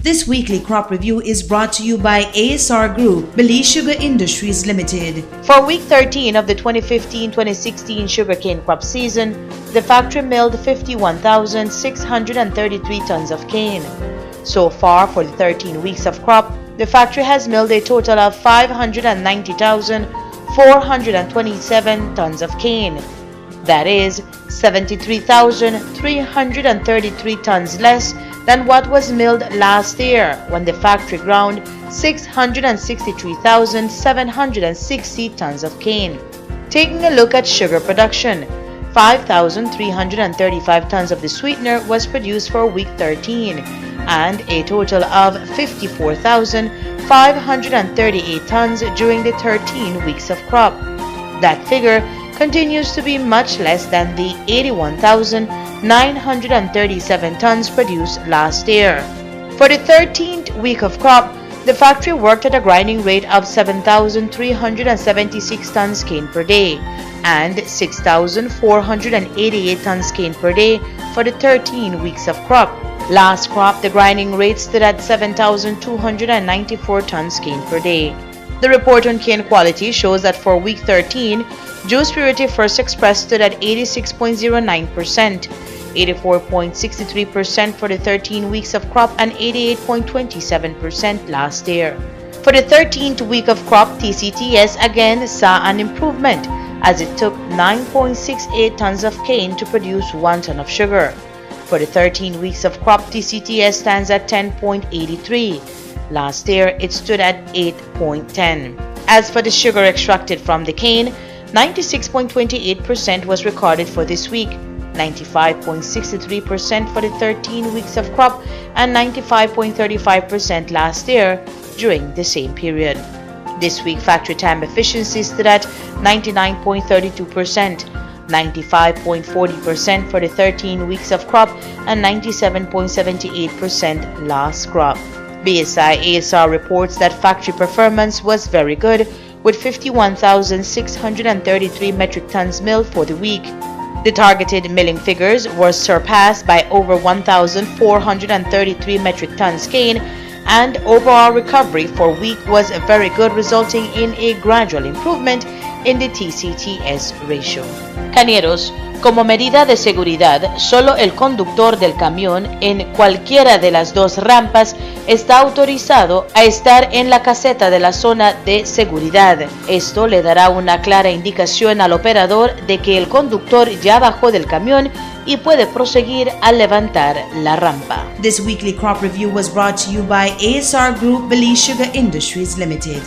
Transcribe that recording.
This weekly crop review is brought to you by ASR Group, Belize Sugar Industries Limited. For week 13 of the 2015-2016 sugarcane crop season, the factory milled 51,633 tons of cane. So far, for the 13 weeks of crop, the factory has milled a total of 590,427 tons of cane. That is 73,333 tons less than what was milled last year, when the factory ground 663,760 tons of cane. Taking a look at sugar production, 5,335 tons of the sweetener was produced for week 13, and a total of 54,538 tons during the 13 weeks of crop. That figure continues to be much less than the 81,937 tons produced last year. For the 13th week of crop, the factory worked at a grinding rate of 7,376 tons cane per day and 6,488 tons cane per day for the 13 weeks of crop. Last crop, the grinding rate stood at 7,294 tons cane per day. The report on cane quality shows that for week 13, juice purity first expressed stood at 86.09%, 84.63% for the 13 weeks of crop, and 88.27% last year. For the 13th week of crop, TCTS again saw an improvement, as it took 9.68 tons of cane to produce 1 ton of sugar. For the 13 weeks of crop, TCTS stands at 10.83. Last year, it stood at 8.10. As for the sugar extracted from the cane, 96.28% was recorded for this week, 95.63% for the 13 weeks of crop, and 95.35% last year during the same period. This week, factory time efficiency stood at 99.32%, 95.40% for the 13 weeks of crop, and 97.78% last crop. BSI ASR reports that factory performance was very good, with 51,633 metric tons milled for the week. The targeted milling figures were surpassed by over 1,433 metric tons cane, and overall recovery for week was very good, resulting in a gradual improvement in the TCTS ratio. Cañeros, como medida de seguridad, solo el conductor del camión en cualquiera de las dos rampas está autorizado a estar en la caseta de la zona de seguridad. Esto le dará una clara indicación al operador de que el conductor ya bajó del camión y puede proseguir a levantar la rampa. This weekly crop review was brought to you by ASR Group, Belize Sugar Industries Limited.